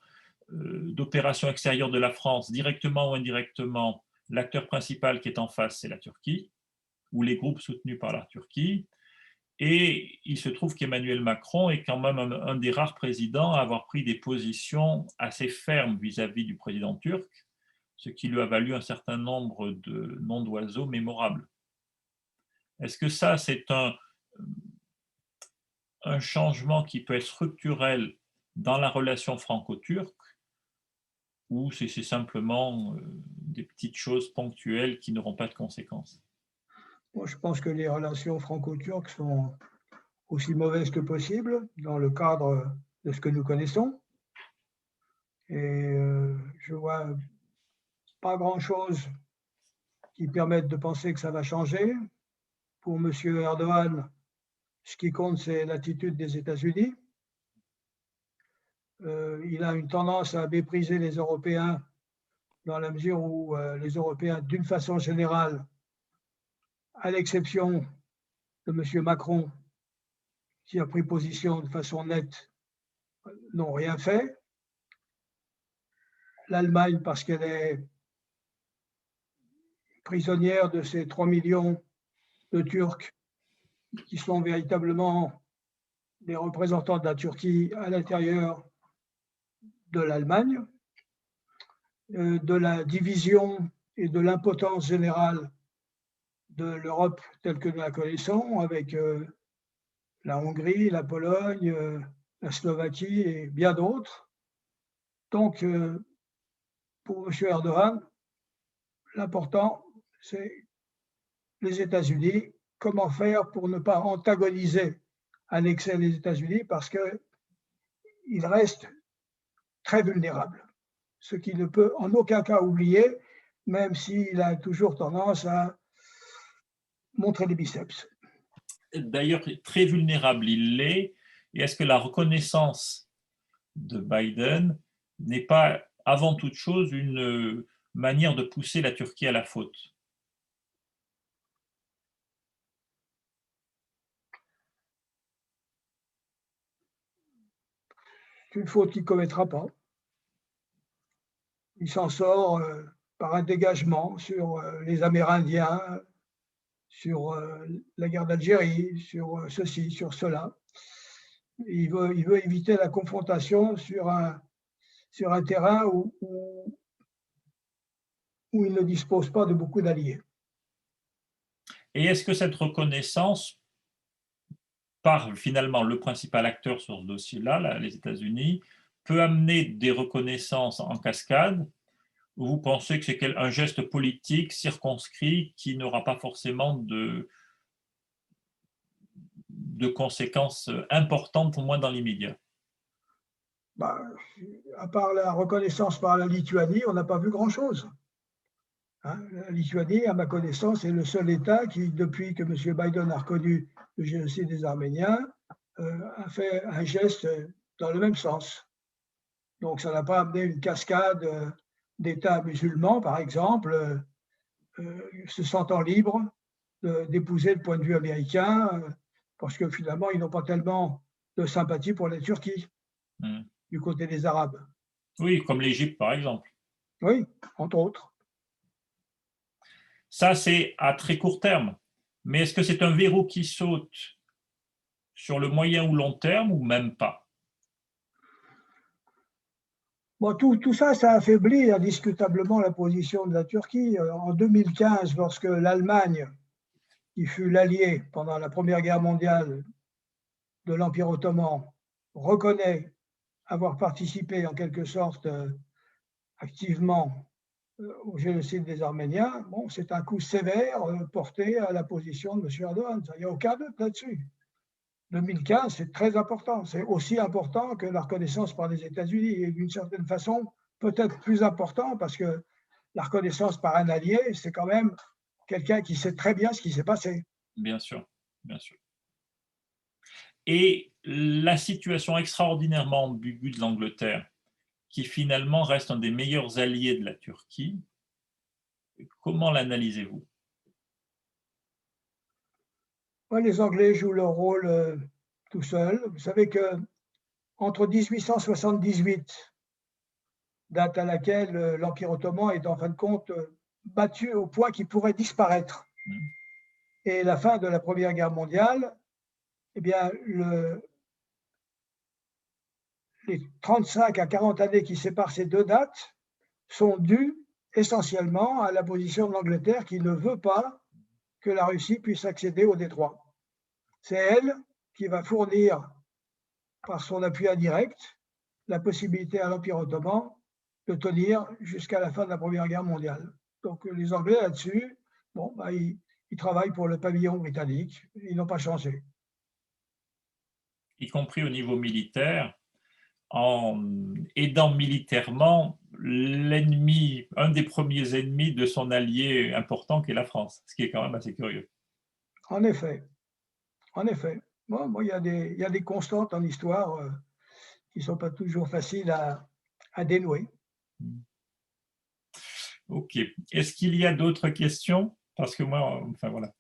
d'opérations extérieures de la France, directement ou indirectement, l'acteur principal qui est en face, c'est la Turquie, ou les groupes soutenus par la Turquie. Et il se trouve qu'Emmanuel Macron est quand même un des rares présidents à avoir pris des positions assez fermes vis-à-vis du président turc, ce qui lui a valu un certain nombre de noms d'oiseaux mémorables. Est-ce que ça, c'est un changement qui peut être structurel dans la relation franco-turque, ou c'est simplement des petites choses ponctuelles qui n'auront pas de conséquences? Moi, je pense que les relations franco-turques sont aussi mauvaises que possible dans le cadre de ce que nous connaissons. Et je ne vois pas grand-chose qui permette de penser que ça va changer. Pour M. Erdogan, ce qui compte, c'est l'attitude des États-Unis. Il a une tendance à mépriser les Européens dans la mesure où les Européens, d'une façon générale, à l'exception de M. Macron, qui a pris position de façon nette, n'ont rien fait. L'Allemagne, parce qu'elle est prisonnière de ces 3 millions de Turcs qui sont véritablement des représentants de la Turquie à l'intérieur de l'Allemagne, de la division et de l'impotence générale de l'Europe telle que nous la connaissons, avec la Hongrie, la Pologne, la Slovaquie et bien d'autres. Donc, pour M. Erdogan, l'important, c'est les États-Unis. Comment faire pour ne pas antagoniser à l'excès les États-Unis, parce qu'il reste très vulnérable, ce qu'il ne peut en aucun cas oublier, même s'il a toujours tendance à montrer les biceps. D'ailleurs, très vulnérable il l'est. Et est-ce que la reconnaissance de Biden n'est pas avant toute chose une manière de pousser la Turquie à la faute? C'est une faute qu'il ne commettra pas. il s'en sort par un dégagement sur les Amérindiens, sur la guerre d'Algérie, sur ceci, sur cela. Il veut éviter la confrontation sur un terrain où il ne dispose pas de beaucoup d'alliés. Et est-ce que cette reconnaissance par finalement le principal acteur sur ce dossier-là, les États-Unis, peut amener des reconnaissances en cascade, ou vous pensez que c'est un geste politique circonscrit qui n'aura pas forcément de conséquences importantes, au moins dans l'immédiat? Bah, à part la reconnaissance par la Lituanie, on n'a pas vu grand-chose. Hein, la Lituanie, à ma connaissance, est le seul État qui, depuis que M. Biden a reconnu le génocide des Arméniens, a fait un geste dans le même sens. Donc, ça n'a pas amené une cascade d'États musulmans, par exemple, se sentant libres d'épouser le point de vue américain, parce que finalement, ils n'ont pas tellement de sympathie pour la Turquie, du côté des Arabes. Oui, comme l'Égypte, par exemple. Oui, entre autres. Ça, c'est à très court terme. Mais est-ce que c'est un verrou qui saute sur le moyen ou long terme, ou même pas? Bon, tout ça, ça affaiblit indiscutablement la position de la Turquie. En 2015, lorsque l'Allemagne, qui fut l'allié pendant la Première Guerre mondiale de l'Empire ottoman, reconnaît avoir participé en quelque sorte activement au génocide des Arméniens, bon, c'est un coup sévère porté à la position de M. Erdogan. Il n'y a aucun doute là-dessus. 2015, c'est très important. C'est aussi important que la reconnaissance par les États-Unis et d'une certaine façon, peut-être plus important parce que la reconnaissance par un allié, c'est quand même quelqu'un qui sait très bien ce qui s'est passé. Bien sûr, bien sûr. Et la situation extraordinairement ambiguë de l'Angleterre, qui finalement reste un des meilleurs alliés de la Turquie, comment l'analysez-vous? Ouais, les Anglais jouent leur rôle tout seuls. Vous savez qu'entre 1878, date à laquelle l'Empire ottoman est en fin de compte battu au point qu'il pourrait disparaître, et la fin de la Première Guerre mondiale, eh bien, les 35 à 40 années qui séparent ces deux dates sont dues essentiellement à la position de l'Angleterre qui ne veut pas que la Russie puisse accéder au détroit. C'est elle qui va fournir, par son appui indirect, la possibilité à l'Empire ottoman de tenir jusqu'à la fin de la Première Guerre mondiale. Donc les Anglais là-dessus, bon, bah, ils travaillent pour le pavillon britannique, ils n'ont pas changé. Y compris au niveau militaire, en aidant militairement l'ennemi, un des premiers ennemis de son allié important qui est la France, ce qui est quand même assez curieux. En effet, en effet. Bon, il y a des constantes en histoire qui ne sont pas toujours faciles à dénouer. Ok. Est-ce qu'il y a d'autres questions? Parce que moi, enfin voilà,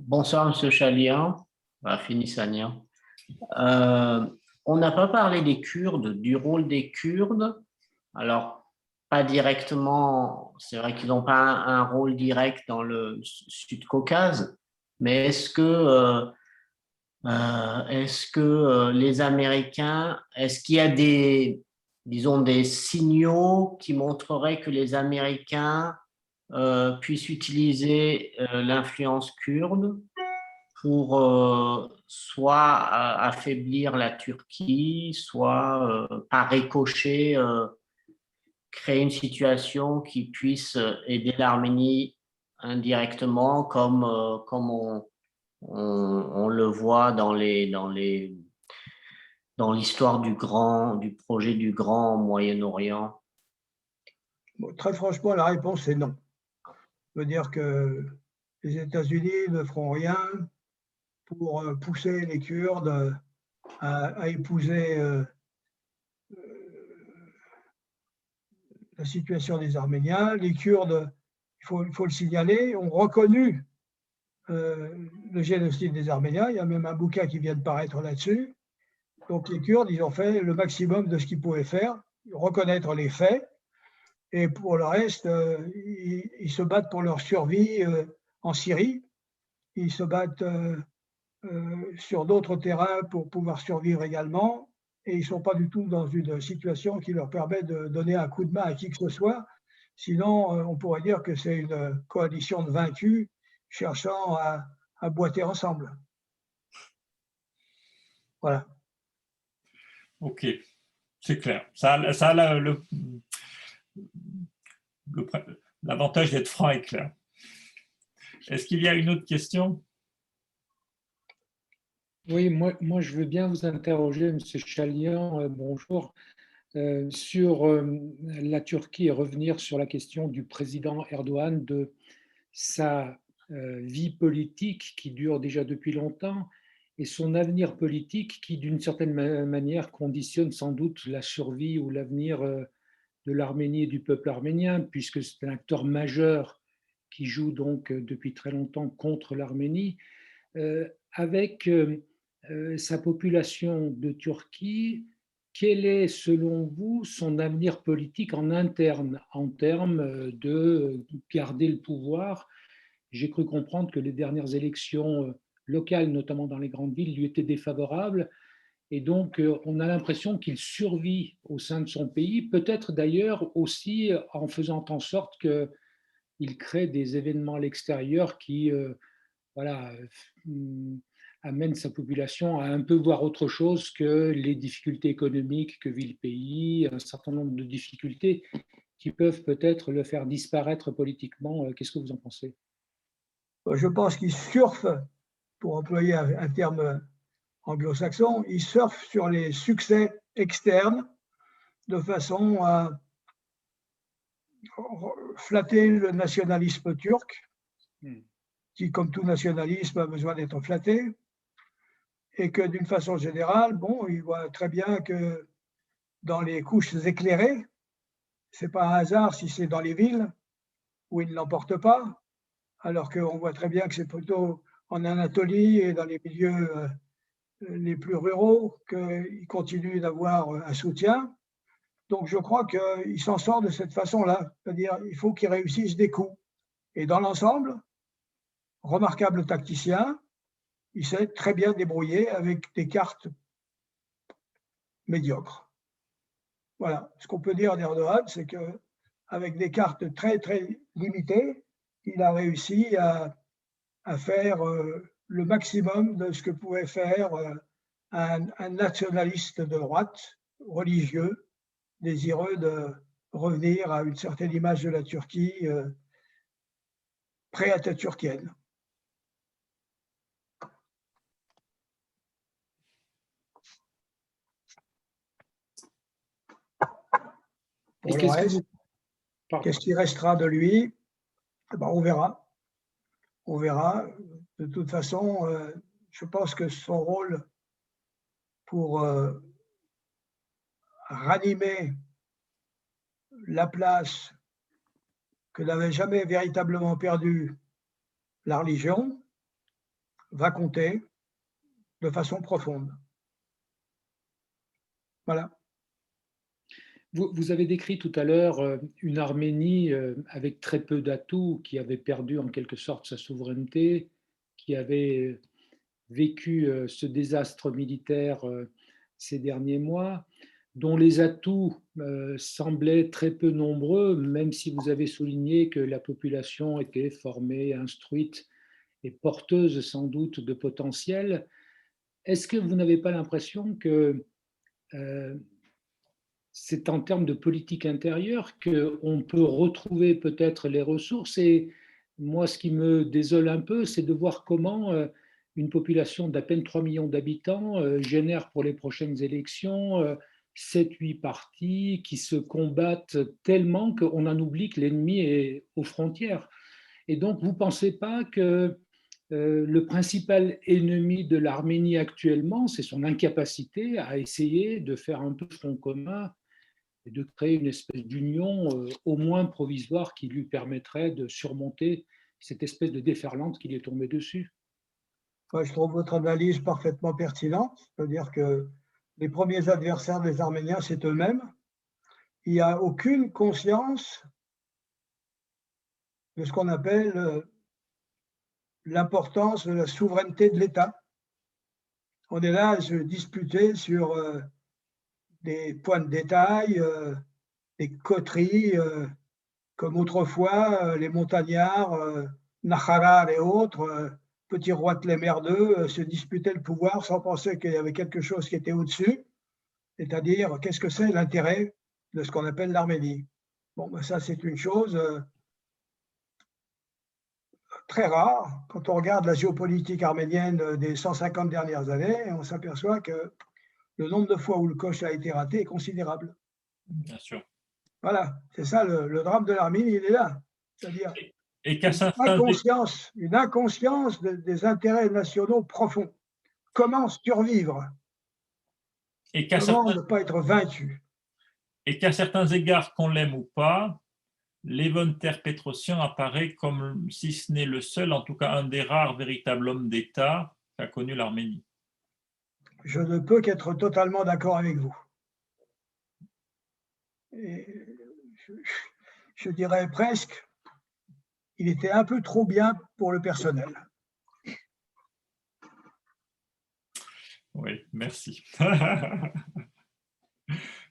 bonsoir, M. Chalian, Finissanian. On n'a pas parlé des Kurdes, du rôle des Kurdes. Alors, pas directement, c'est vrai qu'ils n'ont pas un rôle direct dans le Sud-Caucase, mais est-ce que les Américains, est-ce qu'il y a disons, des signaux qui montreraient que les Américains puissent utiliser l'influence kurde pour soit affaiblir la Turquie, soit par ricochet créer une situation qui puisse aider l'Arménie indirectement, comme on le voit dans l'histoire du projet du Grand Moyen-Orient? Bon, très franchement, la réponse est non. Ça veut dire que les États-Unis ne feront rien pour pousser les Kurdes à épouser la situation des Arméniens. Les Kurdes, il faut le signaler, ont reconnu le génocide des Arméniens. Il y a même un bouquin qui vient de paraître là-dessus. Donc les Kurdes, ils ont fait le maximum de ce qu'ils pouvaient faire, reconnaître les faits, et pour le reste, ils se battent pour leur survie en Syrie, ils se battent sur d'autres terrains pour pouvoir survivre également, et ils ne sont pas du tout dans une situation qui leur permet de donner un coup de main à qui que ce soit. Sinon, on pourrait dire que c'est une coalition de vaincus cherchant à boiter ensemble. Voilà. Ok, c'est clair. Ça a l'avantage d'être franc et clair. Est-ce qu'il y a une autre question? Oui, moi, je veux bien vous interroger, M. Chalian, bonjour, sur la Turquie et revenir sur la question du président Erdogan, de sa vie politique qui dure déjà depuis longtemps et son avenir politique qui, d'une certaine manière, conditionne sans doute la survie ou l'avenir de l'Arménie et du peuple arménien, puisque c'est un acteur majeur qui joue donc depuis très longtemps contre l'Arménie, avec sa population de Turquie. Quel est, selon vous, son avenir politique en interne, en termes de garder le pouvoir? J'ai cru comprendre que les dernières élections locales, notamment dans les grandes villes, lui étaient défavorables. Et donc, on a l'impression qu'il survit au sein de son pays, peut-être d'ailleurs aussi en faisant en sorte qu'il crée des événements à l'extérieur qui voilà, amènent sa population à un peu voir autre chose que les difficultés économiques que vit le pays, un certain nombre de difficultés qui peuvent peut-être le faire disparaître politiquement. Qu'est-ce que vous en pensez? Je pense qu'il surfe, pour employer un terme anglo-saxon, il surfe sur les succès externes de façon à flatter le nationalisme turc, qui, comme tout nationalisme, a besoin d'être flatté, et que d'une façon générale, bon, il voit très bien que dans les couches éclairées, c'est pas un hasard si c'est dans les villes où il ne l'emporte pas, alors qu'on voit très bien que c'est plutôt en Anatolie et dans les milieux les plus ruraux qu'il continue d'avoir un soutien. Donc je crois qu'il s'en sort de cette façon-là, c'est-à-dire il faut qu'il réussisse des coups. Et dans l'ensemble, remarquable tacticien, il s'est très bien débrouillé avec des cartes médiocres. Voilà, ce qu'on peut dire d'Erdogan, c'est qu'avec des cartes très très limitées, il a réussi à faire le maximum de ce que pouvait faire un nationaliste de droite, religieux, désireux de revenir à une certaine image de la Turquie pré-atatürkienne. Pour le reste, qu'est-ce qui restera de lui? Ben, on verra. On verra. De toute façon, je pense que son rôle pour ranimer la place que n'avait jamais véritablement perdue la religion va compter de façon profonde. Voilà. Vous avez décrit tout à l'heure une Arménie avec très peu d'atouts, qui avait perdu en quelque sorte sa souveraineté, qui avait vécu ce désastre militaire ces derniers mois, dont les atouts semblaient très peu nombreux, même si vous avez souligné que la population était formée, instruite et porteuse sans doute de potentiel. Est-ce que vous n'avez pas l'impression que c'est en termes de politique intérieure qu'on peut retrouver peut-être les ressources? Et moi, ce qui me désole un peu, c'est de voir comment une population d'à peine 3 millions d'habitants génère pour les prochaines élections 7-8 partis qui se combattent tellement qu'on en oublie que l'ennemi est aux frontières. Et donc, vous ne pensez pas que le principal ennemi de l'Arménie actuellement, c'est son incapacité à essayer de faire un peu front commun et de créer une espèce d'union au moins provisoire qui lui permettrait de surmonter cette espèce de déferlante qui lui est tombée dessus? Moi, je trouve votre analyse parfaitement pertinente, c'est-à-dire que les premiers adversaires des Arméniens, c'est eux-mêmes. Il n'y a aucune conscience de ce qu'on appelle l'importance de la souveraineté de l'État. On est là à se disputer sur des points de détail, des coteries, comme autrefois, les montagnards, Naharar et autres, petits rois de les merdeux, se disputaient le pouvoir sans penser qu'il y avait quelque chose qui était au-dessus, c'est-à-dire qu'est-ce que c'est l'intérêt de ce qu'on appelle l'Arménie. Bon, ben ça c'est une chose très rare. Quand on regarde la géopolitique arménienne des 150 dernières années, on s'aperçoit que le nombre de fois où le coche a été raté est considérable. Bien sûr. Voilà, c'est ça le drame de l'Arménie, il est là. C'est-à-dire Et qu'à une inconscience des intérêts nationaux profonds. Comment survivre? Comment ne pas être vaincu? Et qu'à certains égards, qu'on l'aime ou pas, Levon Ter-Petrosyan apparaît comme, si ce n'est le seul, en tout cas un des rares véritables hommes d'État qu'a connu l'Arménie. Je ne peux qu'être totalement d'accord avec vous. Et je dirais presque, il était un peu trop bien pour le personnel. Oui, merci.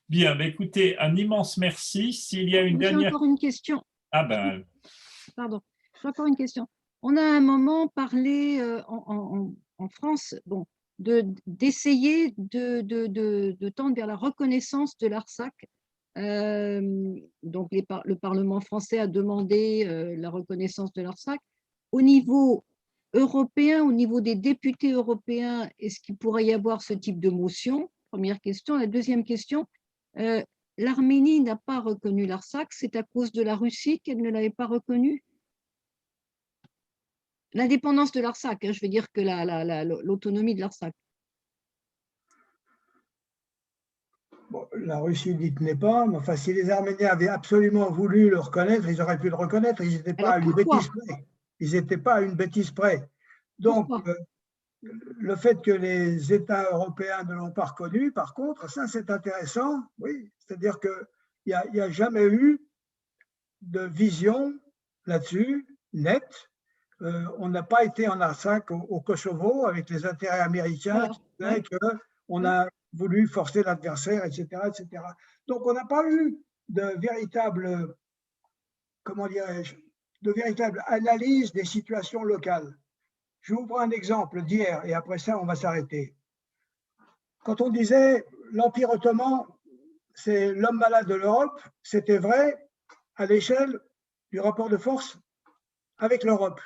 Bien, mais écoutez, un immense merci. S'il y a une dernière... J'ai encore une question. Ah ben... Pardon, j'ai encore une question. On a à un moment parlé en France, bon, d'essayer de tendre vers la reconnaissance de l'Artsakh. Donc, le Parlement français a demandé la reconnaissance de l'Artsakh. Au niveau européen, au niveau des députés européens, est-ce qu'il pourrait y avoir ce type de motion? Première question. La deuxième question, l'Arménie n'a pas reconnu l'Artsakh, c'est à cause de la Russie qu'elle ne l'avait pas reconnu? L'indépendance de l'Artsakh, je veux dire que l'autonomie de l'Artsakh. Bon, la Russie n'y tenait pas, mais enfin, si les Arméniens avaient absolument voulu le reconnaître, ils auraient pu le reconnaître, ils n'étaient pas à une bêtise près. Ils n'étaient pas à une bêtise près. Donc, le fait que les États européens ne l'ont pas reconnu, par contre, ça c'est intéressant, oui, c'est-à-dire qu'il n'y a jamais eu de vision là-dessus, nette. On n'a pas été en Artsakh au Kosovo avec les intérêts américains qui faisaient qu'on a voulu forcer l'adversaire, etc., etc. Donc on n'a pas eu de véritable, comment dirais-je, de véritable analyse des situations locales. Je vous prends un exemple d'hier et après ça, on va s'arrêter. Quand on disait l'Empire ottoman, c'est l'homme malade de l'Europe, c'était vrai à l'échelle du rapport de force avec l'Europe.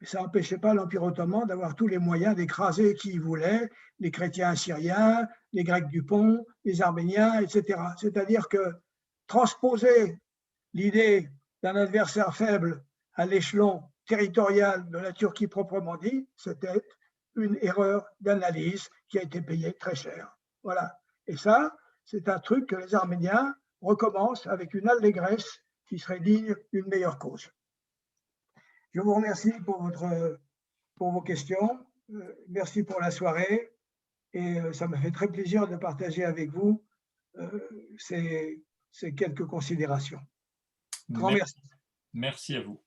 Mais ça n'empêchait pas l'Empire ottoman d'avoir tous les moyens d'écraser qui il voulait, les chrétiens syriens, les Grecs du Pont, les Arméniens, etc. C'est-à-dire que transposer l'idée d'un adversaire faible à l'échelon territorial de la Turquie proprement dit, c'était une erreur d'analyse qui a été payée très cher. Voilà. Et ça, c'est un truc que les Arméniens recommencent avec une allégresse qui serait digne d'une meilleure cause. Je vous remercie pour vos questions. Merci pour la soirée. Et ça me fait très plaisir de partager avec vous ces quelques considérations. Grand merci. Merci à vous.